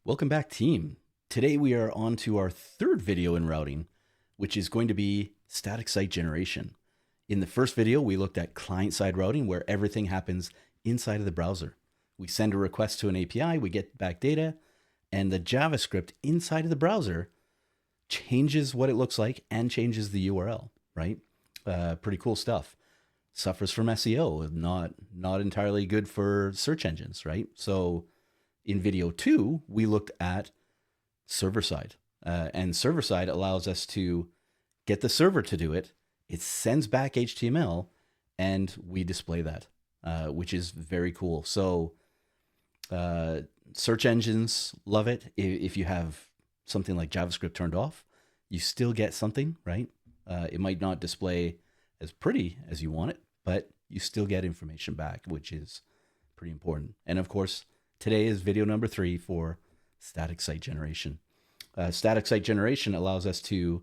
Welcome back, team. Today we are on to our third video in routing, which is going to be static site generation. In the first video, we looked at client-side routing, where everything happens inside of the browser. We send a request to an API, we get back data, and the JavaScript inside of the browser changes what it looks like and changes the URL, right? Pretty cool stuff. Suffers from SEO, not entirely good for search engines, right? So in video 2, we looked at server side, and server side allows us to get the server to do it. It sends back HTML and we display that, which is very cool. So search engines love it. If you have something like JavaScript turned off, you still get something, right? It might not display as pretty as you want it, but you still get information back, which is pretty important. And of course, today is video number 3 for static site generation. Static site generation allows us to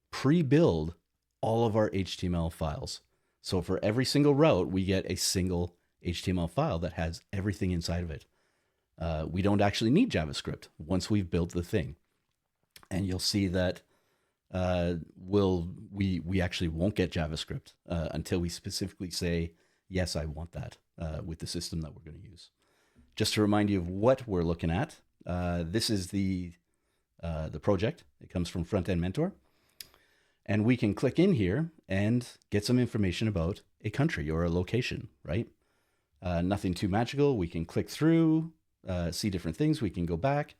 pre-build all of our HTML files. So for every single route, we get a single HTML file that has everything inside of it. We don't actually need JavaScript once we've built the thing. And you'll see that we actually won't get JavaScript until we specifically say, yes, I want that with the system that we're going to use. Just to remind you of what we're looking at, this is the project. It comes from Frontend Mentor. And we can click in here and get some information about a country or a location, right? Nothing too magical. We can click through, see different things. We can go back.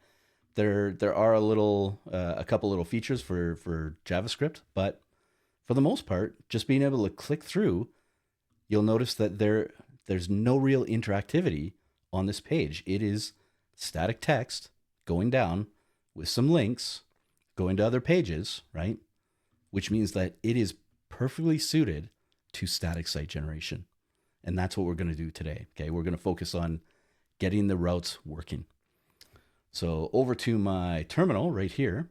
There are a couple little features for JavaScript, but for the most part, just being able to click through, you'll notice that there's no real interactivity on this page. It is static text going down with some links going to other pages, right? Which means that it is perfectly suited to static site generation. And that's what we're going to do today. Okay, we're going to focus on getting the routes working. So over to my terminal right here,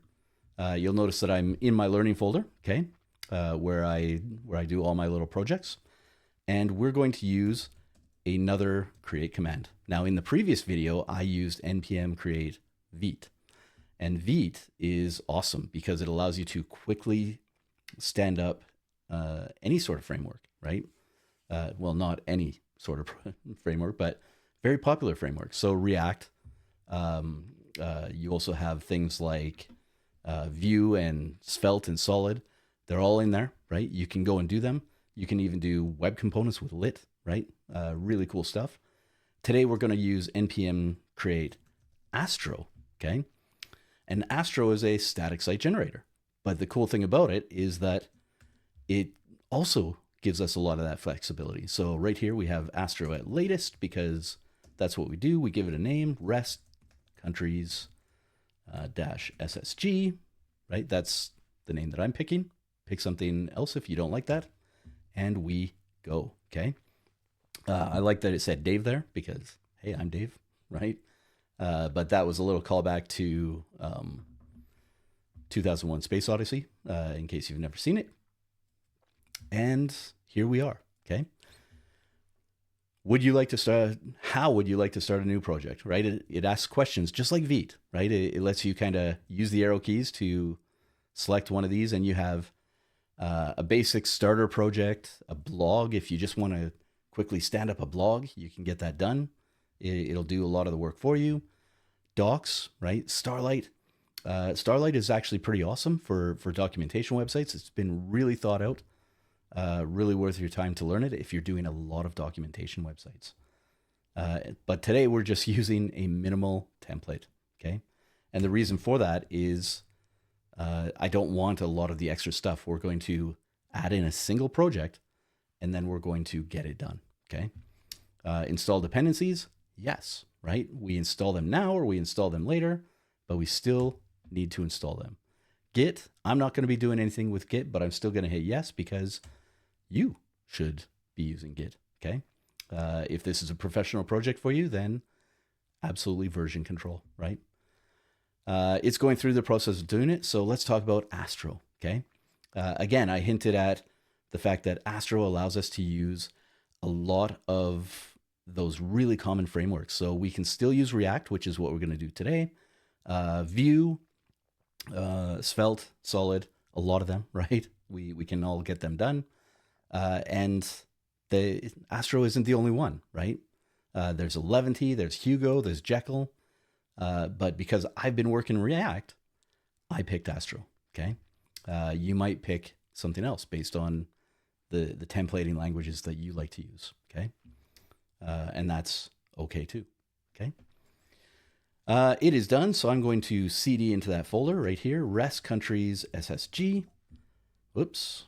you'll notice that I'm in my learning folder, okay, where I do all my little projects. And we're going to use another create command. Now, in the previous video, I used npm create Vite. And Vite is awesome because it allows you to quickly stand up any sort of framework, right? Well, not any sort of framework, but very popular framework. So React, you also have things like Vue and Svelte and Solid. They're all in there, right? You can go and do them. You can even do web components with Lit, right? Really cool stuff. Today, we're going to use npm create astro, okay? And astro is a static site generator. But the cool thing about it is that it also gives us a lot of that flexibility. So right here, we have astro at latest because that's what we do. We give it a name, rest countries dash SSG, right? That's the name that I'm picking. Pick something else if you don't like that. And we go, okay? I like that it said Dave there because, hey, I'm Dave, right? But that was a little callback to 2001 Space Odyssey, in case you've never seen it. And here we are, okay? Would you like to start? How would you like to start a new project, right? It asks questions just like Vite, right? It lets you kind of use the arrow keys to select one of these, and you have a basic starter project, a blog. If you just want to quickly stand up a blog, you can get that done. It'll do a lot of the work for you. Docs, right? Starlight. Starlight is actually pretty awesome for documentation websites. It's been really thought out. Really worth your time to learn it if you're doing a lot of documentation websites. But today we're just using a minimal template, okay? And the reason for that is I don't want a lot of the extra stuff. We're going to add in a single project and then we're going to get it done, okay? Install dependencies, yes, right? We install them now or we install them later, but we still need to install them. Git, I'm not going to be doing anything with Git, but I'm still going to hit yes because you should be using Git, okay? If this is a professional project for you, then absolutely version control, right? It's going through the process of doing it, so let's talk about Astro, okay? Again, I hinted at the fact that Astro allows us to use a lot of those really common frameworks. So we can still use React, which is what we're going to do today. Vue, Svelte, Solid, a lot of them, right? We can all get them done. And the Astro isn't the only one, right? There's Eleventy, there's Hugo, there's Jekyll. But because I've been working React, I picked Astro. Okay. You might pick something else based on the templating languages that you like to use. Okay. And that's okay too. Okay. It is done. So I'm going to CD into that folder right here, rest countries SSG. Whoops.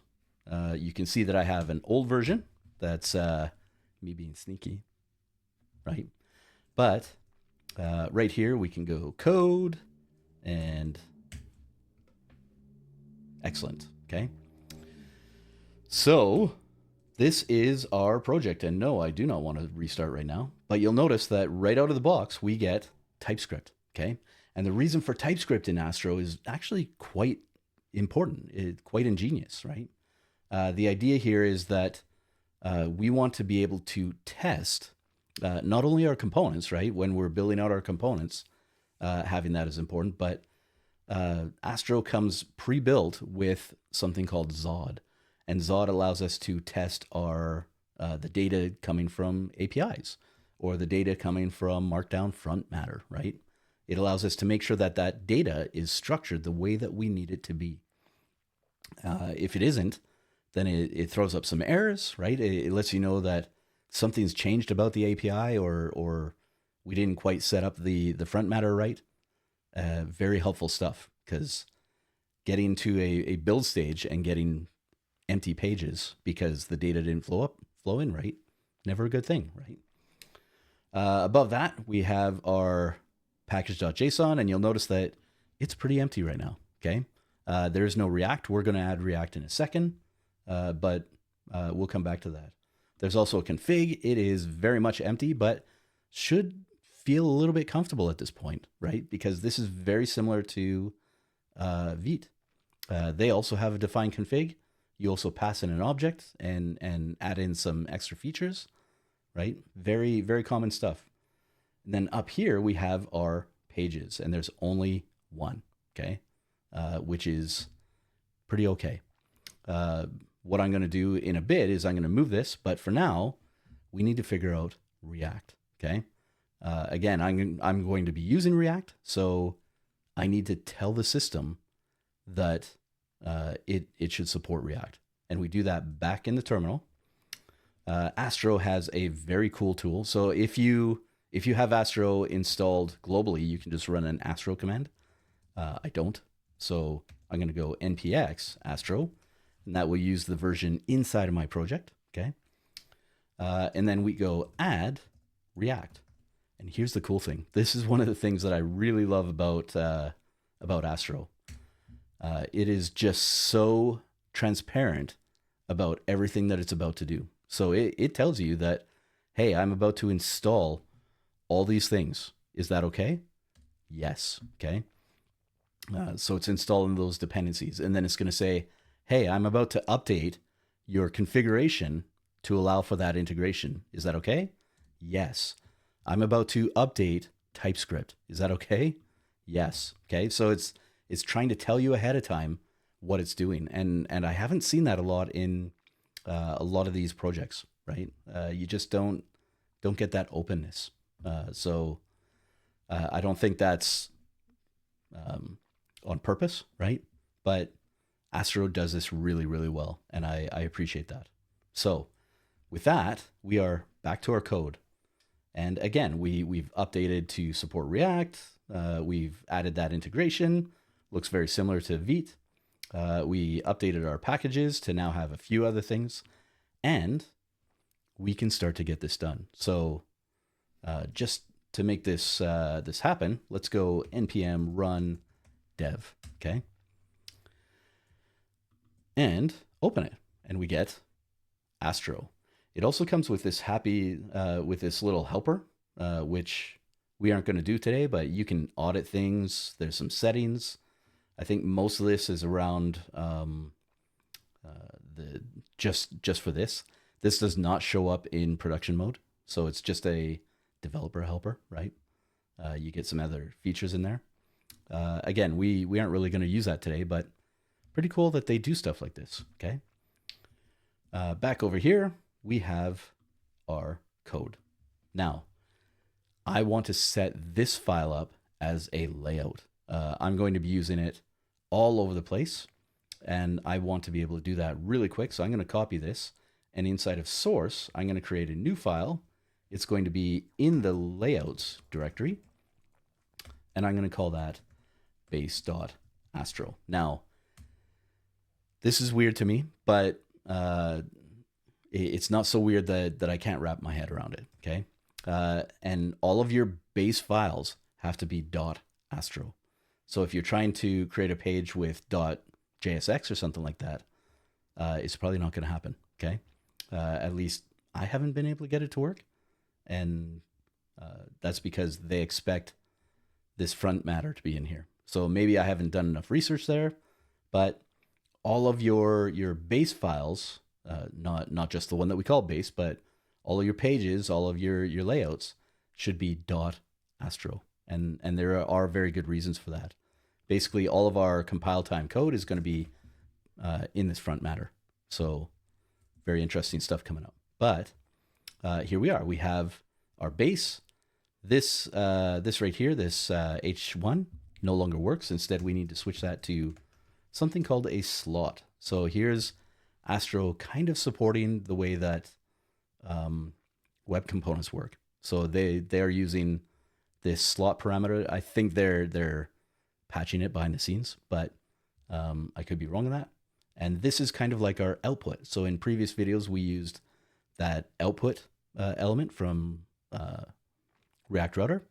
You can see that I have an old version. That's me being sneaky, right? But right here, we can go code and excellent. Okay. So this is our project. And no, I do not want to restart right now. But you'll notice that right out of the box, we get TypeScript. Okay. And the reason for TypeScript in Astro is actually quite important, quite ingenious, right? The idea here is that we want to be able to test not only our components, right? When we're building out our components, having that is important, but Astro comes pre-built with something called Zod. And Zod allows us to test our the data coming from APIs or the data coming from Markdown front matter, right? It allows us to make sure that that data is structured the way that we need it to be. If it isn't, then it throws up some errors, right? It lets you know that something's changed about the API or we didn't quite set up the front matter right. Very helpful stuff, because getting to a build stage and getting empty pages because the data didn't flow in right, never a good thing, right? Above that, we have our package.json, and you'll notice that it's pretty empty right now, okay? There's no React. We're going to add React in a second, but we'll come back to that. There's also a config. It is very much empty, but should feel a little bit comfortable at this point, right? Because this is very similar to Vite. They also have a defined config. You also pass in an object and add in some extra features, right? Very, very common stuff. And then up here, we have our pages, and there's only one, okay? Which is pretty okay. What I'm going to do in a bit is I'm going to move this, but for now, we need to figure out React, okay? Again, I'm going to be using React, so I need to tell the system that it should support React. And we do that back in the terminal. Astro has a very cool tool. So if you have Astro installed globally, you can just run an Astro command. I don't. So I'm going to go npx Astro, and that will use the version inside of my project. Okay. And then we go add React. And here's the cool thing. This is one of the things that I really love about Astro. It is just so transparent about everything that it's about to do. So it tells you that, hey, I'm about to install all these things. Is that okay? Yes. Okay. So it's installing those dependencies. And then it's going to say, hey, I'm about to update your configuration to allow for that integration. Is that okay? Yes. I'm about to update TypeScript. Is that okay? Yes. Okay. So it's trying to tell you ahead of time what it's doing. And I haven't seen that a lot in a lot of these projects, right? You just don't get that openness. So I don't think that's on purpose, right? But Astro does this really, really well, and I appreciate that. So with that, we are back to our code. And again, we've updated to support React. We've added that integration. Looks very similar to Vite. We updated our packages to now have a few other things, and we can start to get this done. So just to make this this happen, let's go npm run dev, okay? And open it, and we get Astro. It also comes with this with this little helper, which we aren't going to do today, but you can audit things. There's some settings. I think most of this is around just for this. This does not show up in production mode, so it's just a developer helper, right? You get some other features in there. Again, we aren't really going to use that today, but pretty cool that they do stuff like this. Okay. Back over here, we have our code. Now, I want to set this file up as a layout. I'm going to be using it all over the place, and I want to be able to do that really quick. So I'm going to copy this, and inside of source, I'm going to create a new file. It's going to be in the layouts directory, and I'm going to call that base.astro. Now, this is weird to me, but it's not so weird that I can't wrap my head around it, okay? And all of your base files have to be .astro. So if you're trying to create a page with .jsx or something like that, it's probably not going to happen, okay? At least I haven't been able to get it to work, and that's because they expect this front matter to be in here. So maybe I haven't done enough research there, but all of your base files, not just the one that we call base, but all of your pages, all of your layouts should be .astro. And there are very good reasons for that. Basically, all of our compile time code is going to be in this front matter. So very interesting stuff coming up. But here we are. We have our base. This right here, this H1 no longer works. Instead, we need to switch that to something called a slot. So here's Astro kind of supporting the way that web components work. So they're using this slot parameter. I think they're patching it behind the scenes, but I could be wrong on that. And this is kind of like our output. So in previous videos, we used that output element from React Router.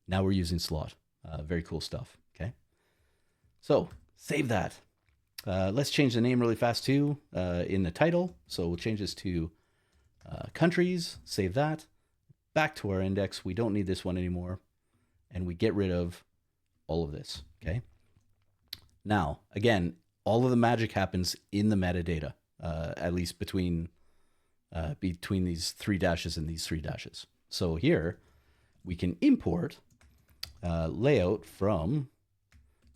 Now we're using slot. Very cool stuff. Okay. So save that. Let's change the name really fast too in the title. So we'll change this to countries, save that. Back to our index. We don't need this one anymore. And we get rid of all of this. Okay. Now, again, all of the magic happens in the metadata, at least between these 3 dashes and these 3 dashes. So here we can import layout from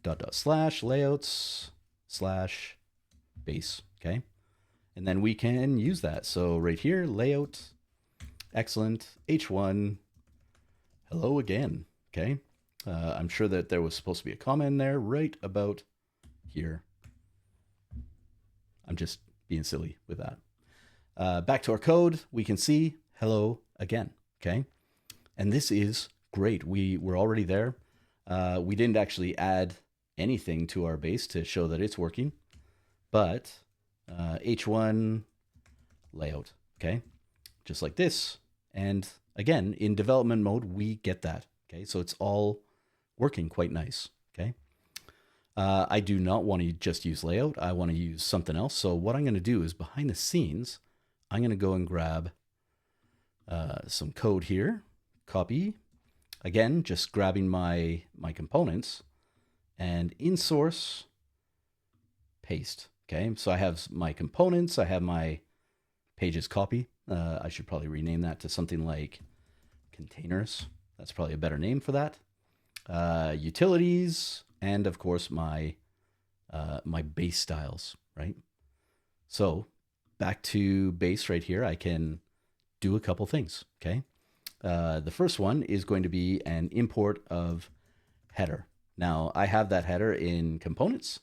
/layouts/base. Okay. And then we can use that. So right here, layout, excellent, H1, hello again. Okay. I'm sure that there was supposed to be a comma in there right about here. I'm just being silly with that. Back to our code, we can see hello again. Okay. And this is great. We're already there. We didn't actually add anything to our base to show that it's working, but H1 layout. Okay. Just like this. And again, in development mode, we get that. Okay. So it's all working quite nice. Okay. I do not want to just use layout. I want to use something else. So what I'm going to do is behind the scenes, I'm going to go and grab some code here, copy. Again, just grabbing my components, and in source, paste. Okay, so I have my components. I have my pages copy. I should probably rename that to something like containers. That's probably a better name for that. Utilities, and of course my base styles, right? So back to base right here, I can do a couple things, okay? The first one is going to be an import of header. Now I have that header in components.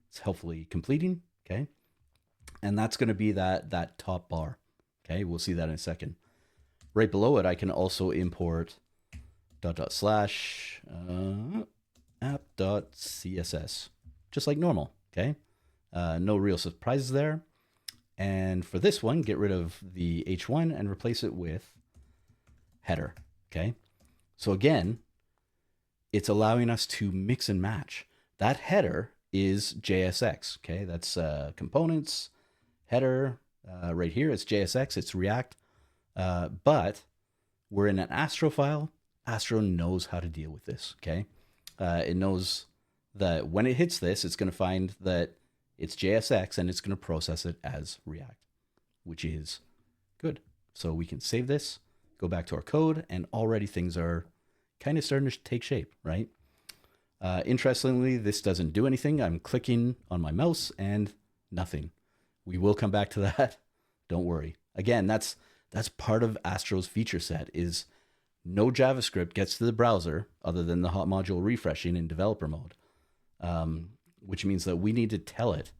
It's hopefully completing, okay? And that's going to be that top bar, okay? We'll see that in a second. Right below it, I can also import /app.css, just like normal, okay? No real surprises there. And for this one, get rid of the H1 and replace it with header, okay? So again, it's allowing us to mix and match. That header is JSX, okay? That's components, header, right here, it's JSX, it's React, but we're in an Astro file. Astro knows how to deal with this, okay? It knows that when it hits this, it's going to find that it's JSX and it's going to process it as React, which is good. So we can save this, go back to our code, and already things are kind of starting to take shape, right? Interestingly, this doesn't do anything. I'm clicking on my mouse and nothing. We will come back to that. Don't worry. Again, that's part of Astro's feature set is no JavaScript gets to the browser other than the hot module refreshing in developer mode, which means that we need to tell it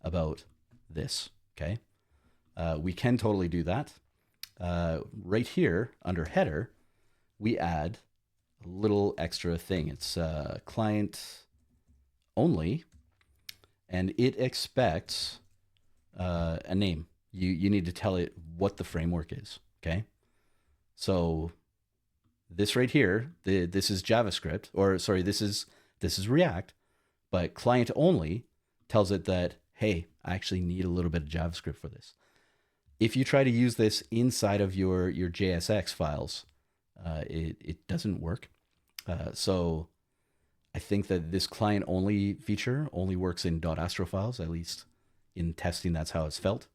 about this, okay? We can totally do that. Right here under header, we add a little extra thing. It's client only, and it expects a name. You need to tell it what the framework is, okay? So this right here, this is JavaScript, or sorry, this is React, but client only tells it that, hey, I actually need a little bit of JavaScript for this. If you try to use this inside of your JSX files, it doesn't work. So I think that this client only feature only works in .astro files, at least in testing, that's how it's felt.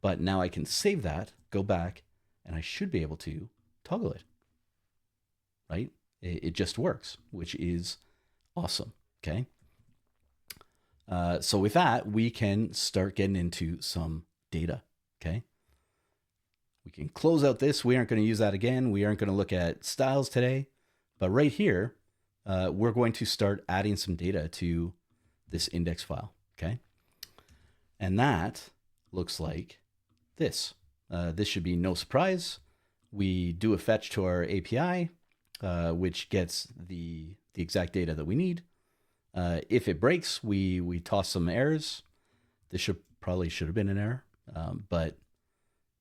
But now I can save that, go back, and I should be able to toggle it, right? It just works, which is awesome, okay? So with that, we can start getting into some data, okay? We can close out this. We aren't going to use that again. We aren't going to look at styles today. But right here, we're going to start adding some data to this index file, okay? And that looks like this. This should be no surprise. We do a fetch to our API, which gets the exact data that we need. If it breaks, we toss some errors. This probably should have been an error, but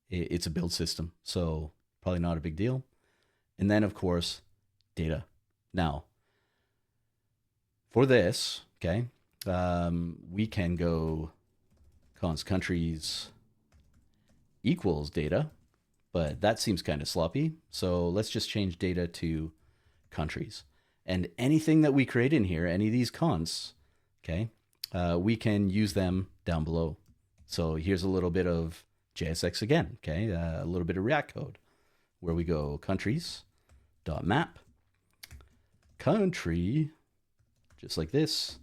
it's a build system, so probably not a big deal. And then, of course, data. Now, for this, okay, we can go const countries equals data, but that seems kind of sloppy. So let's just change data to countries. And anything that we create in here, any of these consts, okay, we can use them down below. So here's a little bit of JSX again, okay, a little bit of React code where we go countries.map, country, just like this.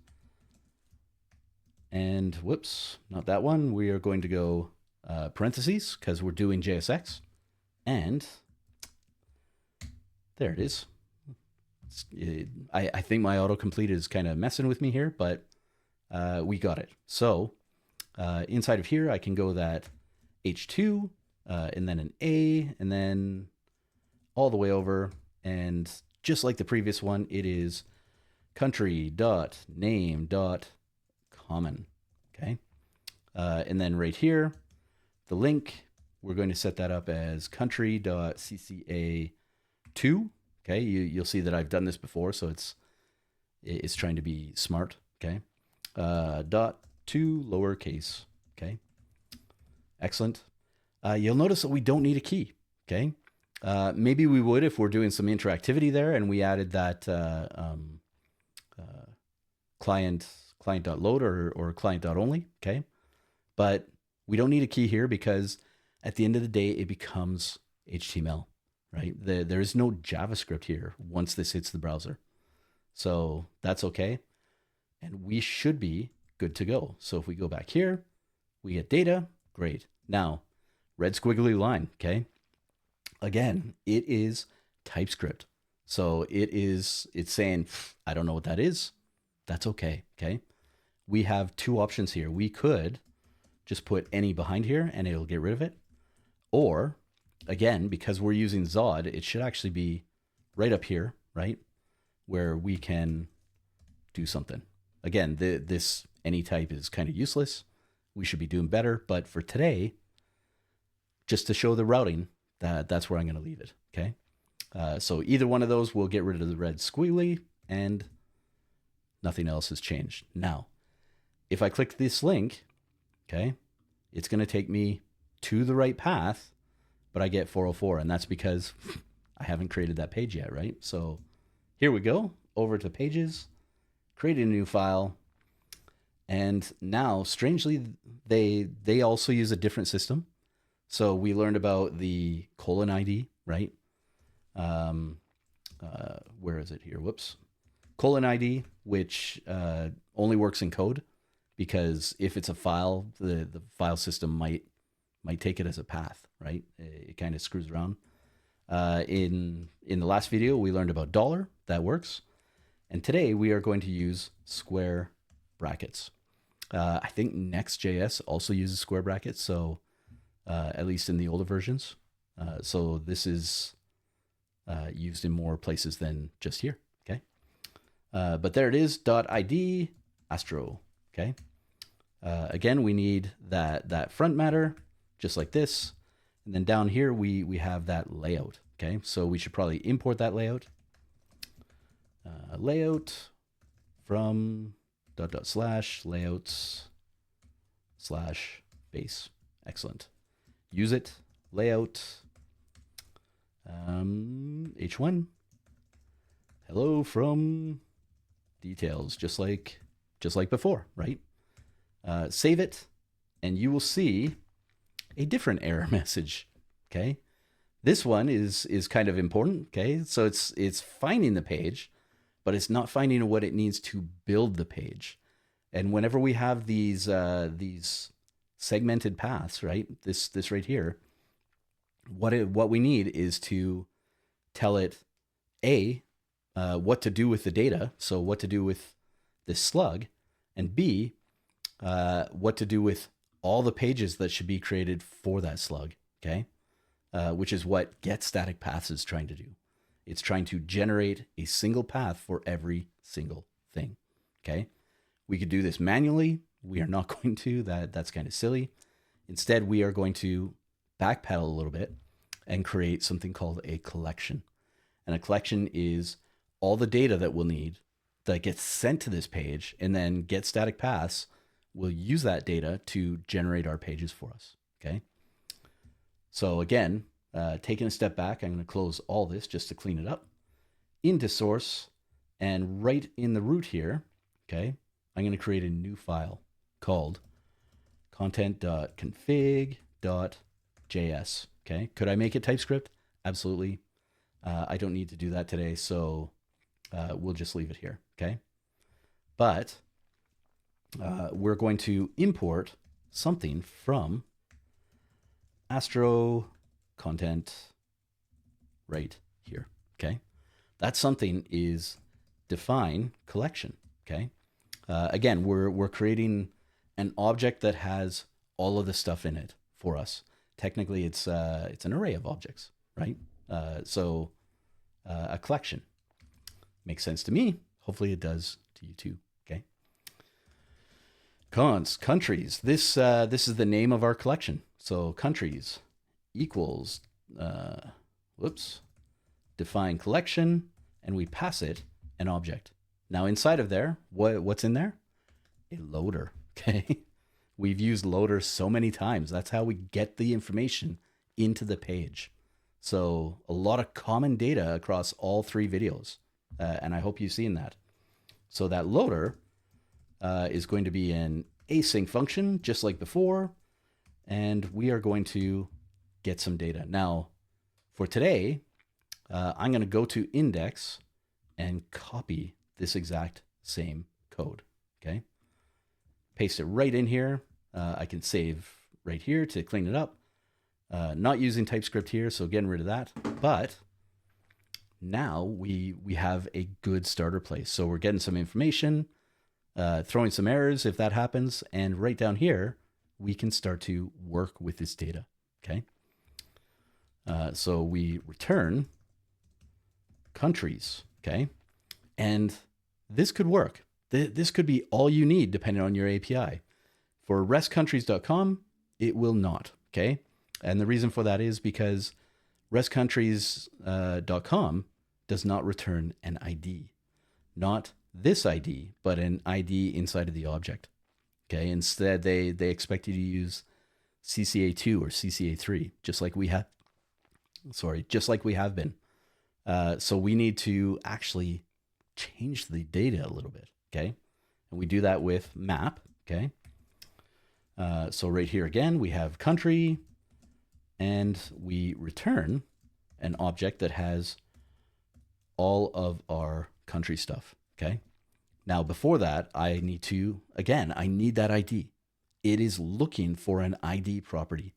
And whoops, not that one. We are going to go parentheses because we're doing JSX. And there it is. I think my autocomplete is kind of messing with me here, but we got it. So inside of here, I can go that H2 and then an A and then all the way over. And just like the previous one, it is country.name.common. Okay. And then right here, the link, we're going to set that up as country.cca2. Okay. You'll see that I've done this before, so it's trying to be smart. Okay. Dot to lowercase. Okay. Excellent. You'll notice that we don't need a key. Okay. Maybe we would if we're doing some interactivity there and we added that client.load or client.only. Okay. But we don't need a key here because at the end of the day, it becomes HTML, right? There is no JavaScript here once this hits the browser. So that's okay. And we should be good to go. So if we go back here, we get data. Great. Now, red squiggly line, okay? Again, it is TypeScript. So it's saying, I don't know what that is. That's okay, okay? We have two options here. We could just put any behind here and it'll get rid of it. Or, again, because we're using Zod, it should actually be right up here, right? Where we can do something. Again, this any type is kind of useless. We should be doing better. But for today, just to show the routing, that's where I'm going to leave it, okay? So either one of those will get rid of the red squiggly and nothing else has changed. Now, if I click this link, okay, it's going to take me to the right path, but I get 404, and that's because I haven't created that page yet, right? So here we go, over to pages, create a new file, and now, strangely, they also use a different system. So we learned about the colon ID, right? Where is it here? Whoops. :id, which only works in code, because if it's a file, the file system might take it as a path, right? It kind of screws around. In the last video, we learned about $. That works. And today we are going to use square brackets. I think Next.js also uses square brackets, so at least in the older versions. So this is used in more places than just here, okay? But there it is, .id, astro, okay? Again, we need that front matter, just like this. And then down here, we have that layout, okay? So we should probably import that layout. Layout from /layouts/base. Excellent. Use it, layout, h1, hello from details, just like before, right? Save it, and you will see a different error message, okay? This one is kind of important, okay? So it's finding the page, but it's not finding what it needs to build the page. And whenever we have these segmented paths, right? This right here, what we need is to tell it what to do with the data, so what to do with this slug, and B, what to do with all the pages that should be created for that slug, okay? Which is what getStaticPaths is trying to do. It's trying to generate a single path for every single thing, okay? We could do this manually. We are not going to. That's kind of silly. Instead, we are going to backpedal a little bit and create something called a collection. And a collection is all the data that we'll need that gets sent to this page, and then getStaticPaths will use that data to generate our pages for us, okay? So again, taking a step back, I'm going to close all this just to clean it up. Into source, and right in the root here, okay, I'm going to create a new file called content.config.js, okay? Could I make it TypeScript? Absolutely. I don't need to do that today, so we'll just leave it here, okay? But we're going to import something from Astro content right here, okay? That something is define collection, okay? Again, we're creating an object that has all of the stuff in it for us. Technically, it's an array of objects, right? So a collection makes sense to me. Hopefully it does to you too, okay? Countries. This is the name of our collection. So countries equals, define collection, and we pass it an object. Now inside of there, what's in there? A loader, okay? We've used loader so many times. That's how we get the information into the page. So a lot of common data across all three videos. And I hope you've seen that. So that loader is going to be an async function, just like before. And we are going to get some data. Now, for today, I'm going to go to index and copy this exact same code, okay? Paste it right in here. I can save right here to clean it up. Not using TypeScript here, so getting rid of that. But now we have a good starter place. So we're getting some information, throwing some errors if that happens, and right down here, we can start to work with this data, okay? So we return countries, okay? And this could work. This could be all you need depending on your API. For restcountries.com, it will not, okay? And the reason for that is because restcountries.com does not return an ID. Not this ID, but an ID inside of the object, okay? Instead, they expect you to use CCA2 or CCA3, just like we have been. So we need to actually change the data a little bit, okay? And we do that with map, okay? So right here again, we have country, and we return an object that has all of our country stuff, Okay. Now, before that, I need that ID. It is looking for an ID property.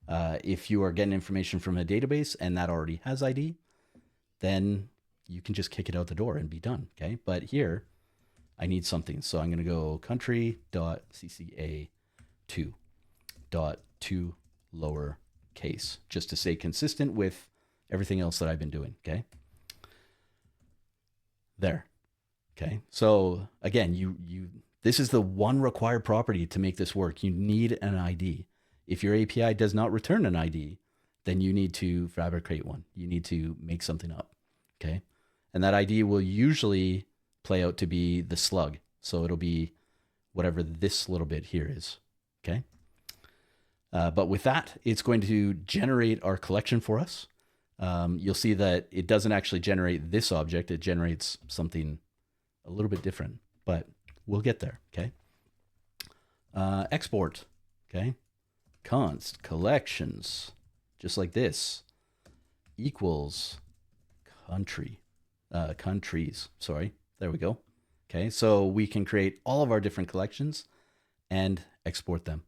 If you are getting information from a database and that already has ID, then you can just kick it out the door and be done. Okay. But here I need something. So I'm going to go country.cca2.2 lowercase just to stay consistent with everything else that I've been doing. Okay. There. Okay. So again, this is the one required property to make this work. You need an ID. If your API does not return an ID, then you need to fabricate one. You need to make something up. Okay. And that ID will usually play out to be the slug. So it'll be whatever this little bit here is. Okay. But with that, it's going to generate our collection for us. You'll see that it doesn't actually generate this object. It generates something a little bit different, but we'll get there. Okay. Export. Okay. Const collections, just like this, equals countries. Sorry. There we go. Okay. So we can create all of our different collections and export them.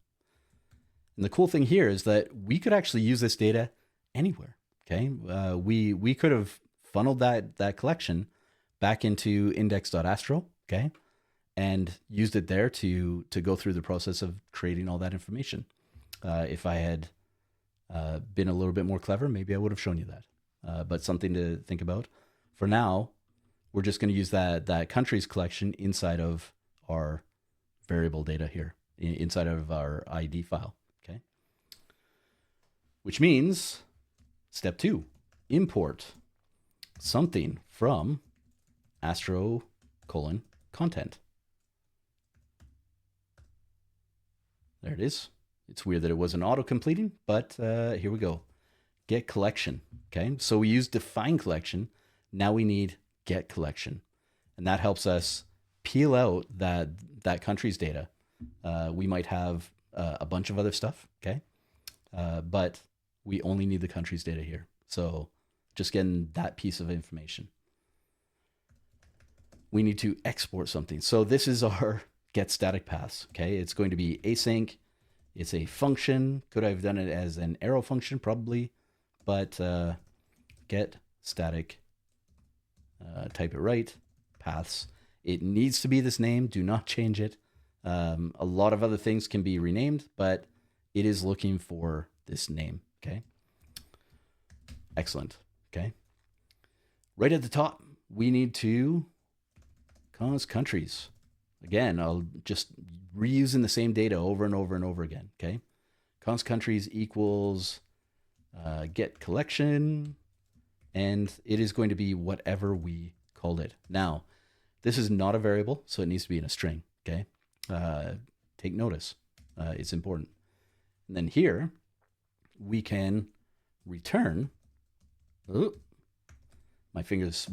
And the cool thing here is that we could actually use this data anywhere. Okay. We could have funneled that collection back into index.astro. Okay. And used it there to go through the process of creating all that information. If I had been a little bit more clever, maybe I would have shown you that. But something to think about. For now, we're just going to use that countries collection inside of our variable data here, inside of our ID file. Okay. Which means step 2, import something from astro::content. There it is. It's weird that it wasn't auto-completing, but here we go. Get collection. Okay, so we use define collection. Now we need get collection. And that helps us peel out that country's data. We might have a bunch of other stuff, okay? But we only need the country's data here. So just getting that piece of information. We need to export something. So this is our getStaticPaths, okay? It's going to be async. It's a function. Could I have done it as an arrow function? Probably. But getStatic, type it right, paths. It needs to be this name. Do not change it. A lot of other things can be renamed, but it is looking for this name, okay? Excellent, okay? Right at the top, we need to const countries. Again, I'll just reusing the same data over and over and over again, okay? Const countries equals get collection, and it is going to be whatever we called it. Now, this is not a variable, so it needs to be in a string, okay? Take notice. It's important. And then here, we can return. Oh, my fingers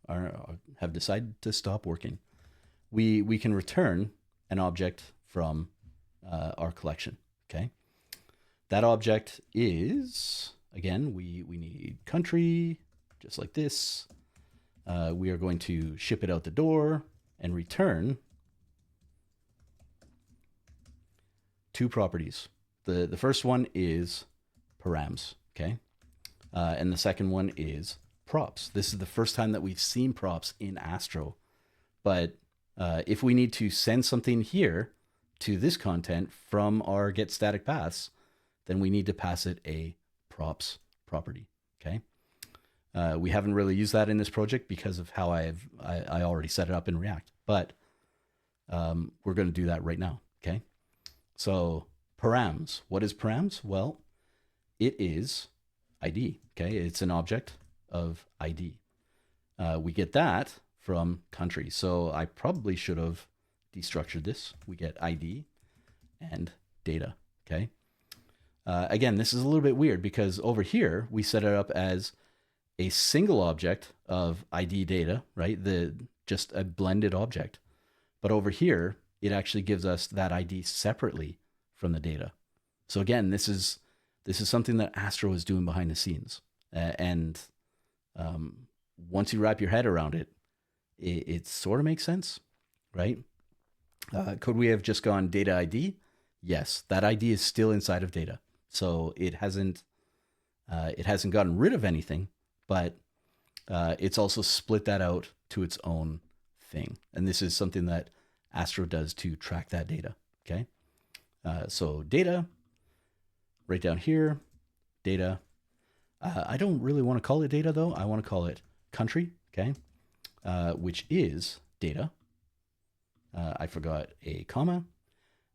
have decided to stop working. We can return an object from our collection, okay? That object is, again, we need country, just like this. We are going to ship it out the door and return 2 properties. The first one is params, okay? And the second one is props. This is the first time that we've seen props in Astro. But if we need to send something here to this content from our getStaticPaths, then we need to pass it a props property, okay? We haven't really used that in this project because of how I already set it up in React, but we're going to do that right now, okay? So params, what is params? Well, it is ID, okay? It's an object of ID. We get that from country. So I probably should have destructured this. We get ID and data, okay? Again, this is a little bit weird because over here, we set it up as a single object of ID data, right? Just a blended object. But over here, it actually gives us that ID separately from the data. So again, this is something that Astro is doing behind the scenes. And once you wrap your head around it, it sort of makes sense, right? Could we have just gone data ID? Yes, that ID is still inside of data. So it hasn't gotten rid of anything, but it's also split that out to its own thing. And this is something that Astro does to track that data. Okay. So data, right down here, data. I don't really want to call it data though. I want to call it country. Okay. Which is data. I forgot a comma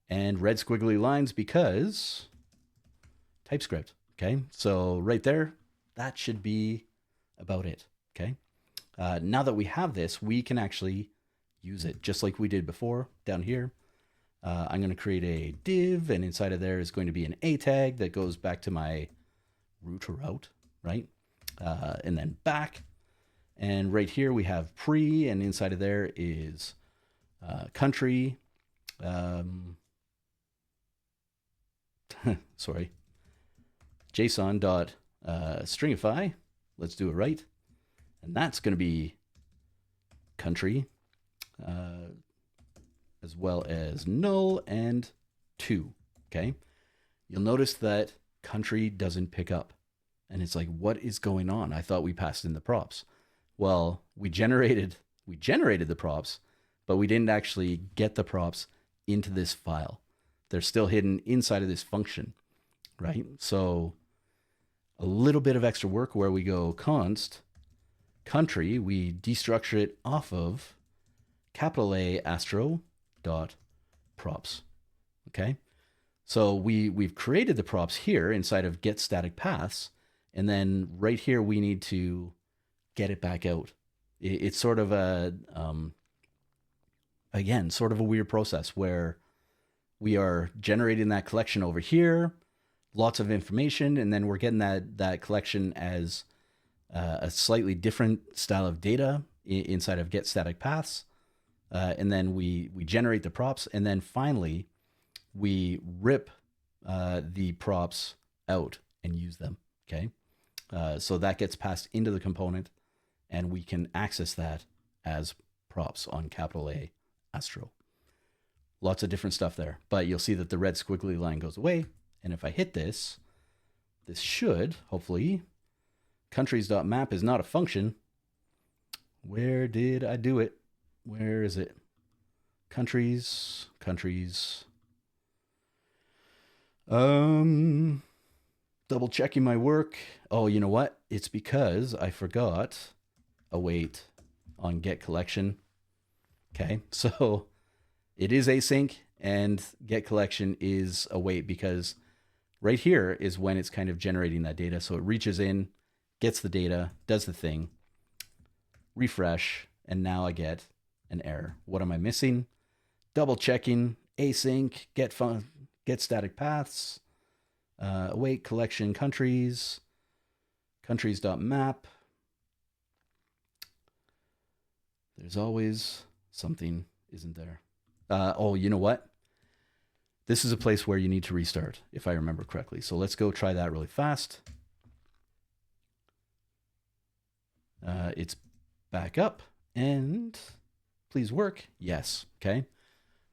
and red squiggly lines because TypeScript. Okay. So right there, that should be about it. Okay. Now that we have this, we can actually use it just like we did before down here. I'm going to create a div, and inside of there is going to be an A tag that goes back to my route, right? And then back. And right here we have pre, and inside of there is country. Sorry. JSON.stringify. Let's do it right. And that's going to be country, as well as null and 2. Okay. You'll notice that country doesn't pick up. And it's like, what is going on? I thought we passed in the props. Well, we generated the props, but we didn't actually get the props into this file. They're still hidden inside of this function, right? So a little bit of extra work where we go const country, we destructure it off of capital A astro dot props. Okay. So we've created the props here inside of getStaticPaths, and then right here we need to get it back out. It's sort of a again, sort of a weird process where we are generating that collection over here, lots of information, and then we're getting that collection as a slightly different style of data inside of getStaticPaths. And then we generate the props, and then finally we rip the props out and use them. Okay. So that gets passed into the component, and we can access that as props on capital A Astro. Lots of different stuff there, but you'll see that the red squiggly line goes away. And if I hit this should hopefully, countries.map is not a function. Where did I do it? Where is it? Countries. Double checking my work. Oh, you know what? It's because I forgot await on get collection. Okay, so it is async, and get collection is await because right here is when it's kind of generating that data. So it reaches in, gets the data, does the thing, refresh, and now I get an error. What am I missing? Double checking, async, get static paths, await collection countries.map. There's always something, isn't there? Oh, you know what? This is a place where you need to restart, if I remember correctly. So let's go try that really fast. It's back up, and please work. Yes. Okay.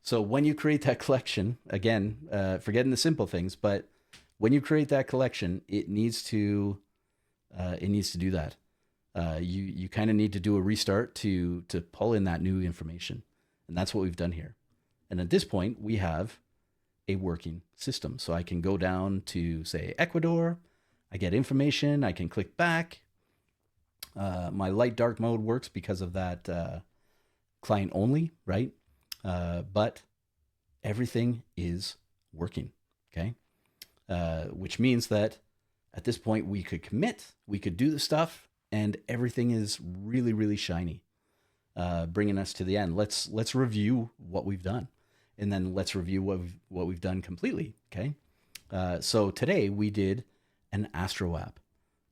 So when you create that collection, again, forgetting the simple things, but when you create that collection, it needs to do that. You kind of need to do a restart to pull in that new information, and that's what we've done here. And at this point, we have a working system. So I can go down to, say, Ecuador. I get information. I can click back. My light dark mode works because of that client only, right? But everything is working, okay? Which means that at this point we could commit, we could do the stuff, and everything is really, really shiny, bringing us to the end. Let's review what we've done, and then let's review what we've done completely, okay? So today we did an Astro app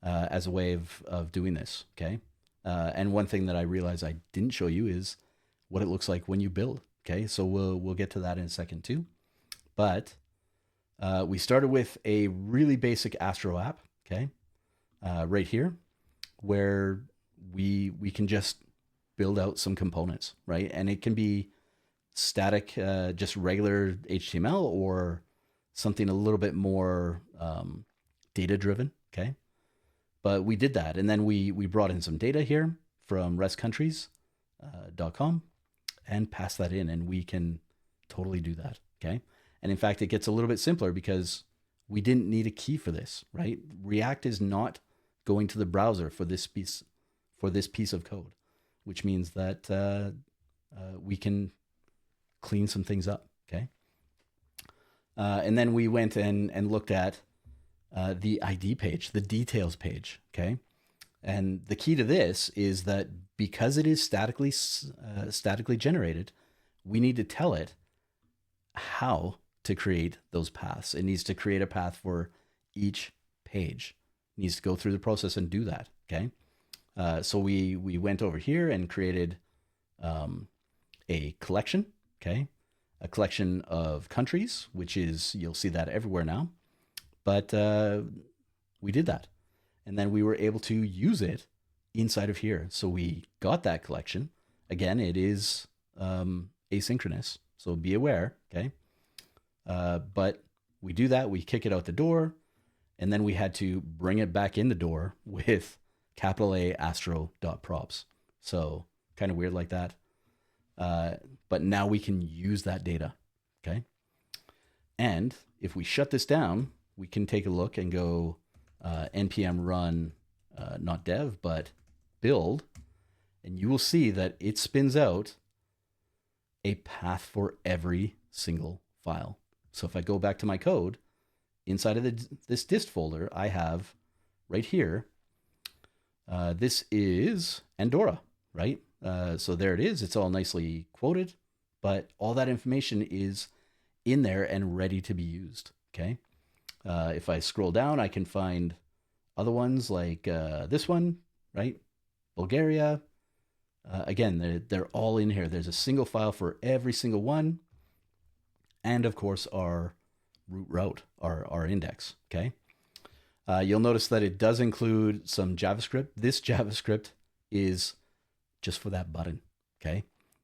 as a way of doing this, okay? And one thing that I realized I didn't show you is what it looks like when you build, okay? So we'll get to that in a second too. But we started with a really basic Astro app, okay? Right here, where we can just build out some components, right? And it can be static, just regular HTML, or something a little bit more data driven. Okay. But we did that. And then we brought in some data here from restcountries.com and passed that in, and we can totally do that. Okay. And in fact, it gets a little bit simpler because we didn't need a key for this, right? React is not going to the browser for this piece of code, which means that we can clean some things up. Okay. And then we went and looked at the ID page, the details page. Okay. And the key to this is that because it is statically generated, we need to tell it how to create those paths. It needs to create a path for each page. It needs to go through the process and do that. Okay. So we went over here and created a collection. Okay. A collection of countries, which is, you'll see that everywhere now. But we did that. And then we were able to use it inside of here. So we got that collection. Again, it is asynchronous, so be aware, okay? But we do that, we kick it out the door, and then we had to bring it back in the door with capital A astro.props. So kind of weird like that. But now we can use that data, okay? And if we shut this down, we can take a look and go npm run, not dev, but build, and you will see that it spins out a path for every single file. So if I go back to my code, inside of this dist folder, I have right here, this is Andorra, right? So there it is. It's all nicely quoted, but all that information is in there and ready to be used, okay? If I scroll down, I can find other ones like this one, right? Bulgaria. Again, they're all in here. There's a single file for every single one. And of course, our root route, our index, okay? You'll notice that it does include some JavaScript. This JavaScript is just for that button, okay?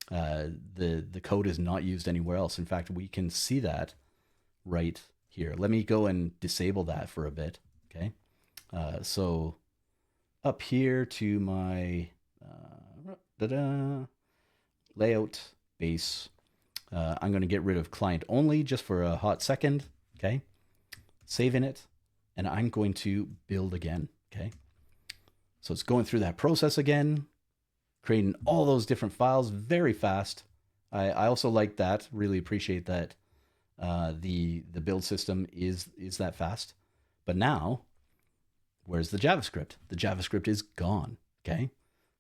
The code is not used anywhere else. In fact, we can see that right here. Let me go and disable that for a bit, okay? So up here to my layout base, I'm going to get rid of client only just for a hot second, okay? Saving it, and I'm going to build again, okay? So it's going through that process again, creating all those different files very fast. I also like that, really appreciate that the build system is that fast. But now, where's the JavaScript? The JavaScript is gone, okay?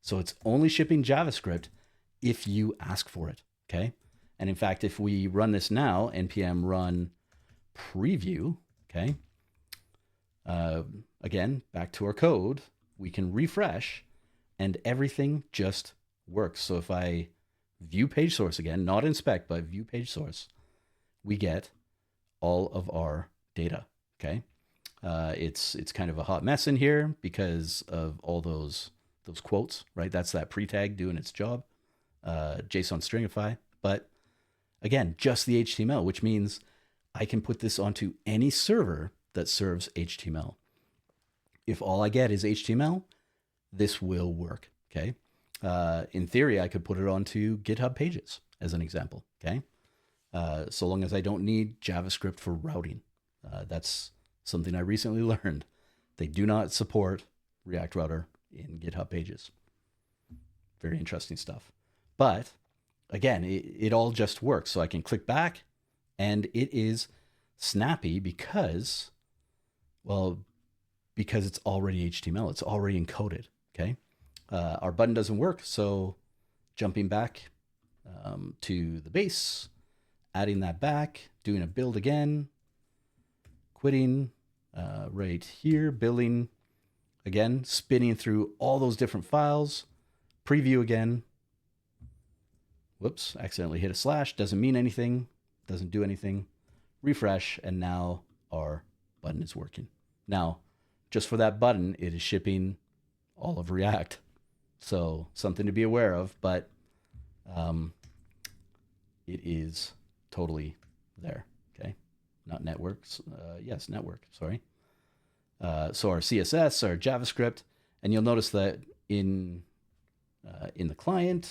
So it's only shipping JavaScript if you ask for it, okay? And in fact, if we run this now, npm run preview, okay? Again, back to our code, we can refresh and everything just works. So if I view page source again, not inspect, but view page source, we get all of our data, okay? It's kind of a hot mess in here because of all those quotes, right? That's that pre-tag doing its job, JSON stringify. But again, just the HTML, which means I can put this onto any server that serves HTML. If all I get is HTML, this will work, okay? In theory, I could put it onto GitHub pages as an example, okay? So long as I don't need JavaScript for routing. That's something I recently learned. They do not support React Router in GitHub pages. Very interesting stuff. But again, it all just works. So I can click back and it is snappy because it's already HTML. It's already encoded, okay? Our button doesn't work. So jumping back to the base, adding that back, doing a build again, quitting right here, building again, spinning through all those different files, preview again. Whoops, accidentally hit a slash, doesn't mean anything, doesn't do anything. Refresh, and now our button is working. Now, just for that button, it is shipping all of React. So something to be aware of, but it is totally there. Okay. Not networks. Yes, network. Sorry. So our CSS, our JavaScript, and you'll notice that in the client,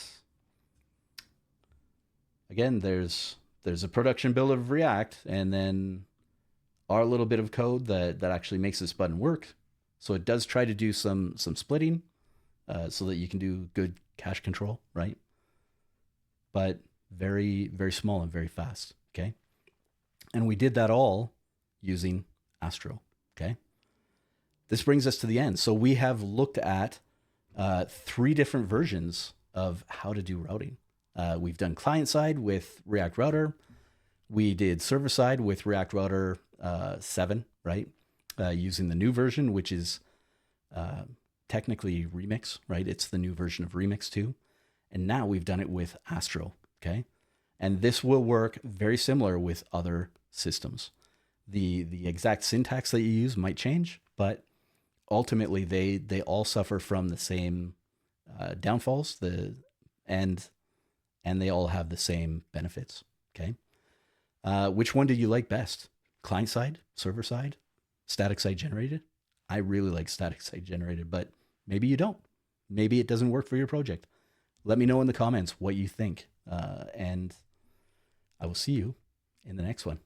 again, there's a production build of React, and then our little bit of code that actually makes this button work. So it does try to do some splitting, so that you can do good cache control, right? But very, very small and very fast. Okay. And we did that all using Astro. Okay. This brings us to the end. So we have looked at 3 different versions of how to do routing. We've done client side with React Router. We did server side with React Router 7, right? Using the new version, which is technically Remix, right? It's the new version of Remix 2. And now we've done it with Astro, okay? And this will work very similar with other systems. The exact syntax that you use might change, but ultimately they all suffer from the same downfalls, and they all have the same benefits, okay? Which one do you like best? Client side, server side, static site generated? I really like static site generated, but maybe you don't. Maybe it doesn't work for your project. Let me know in the comments what you think, and I will see you in the next one.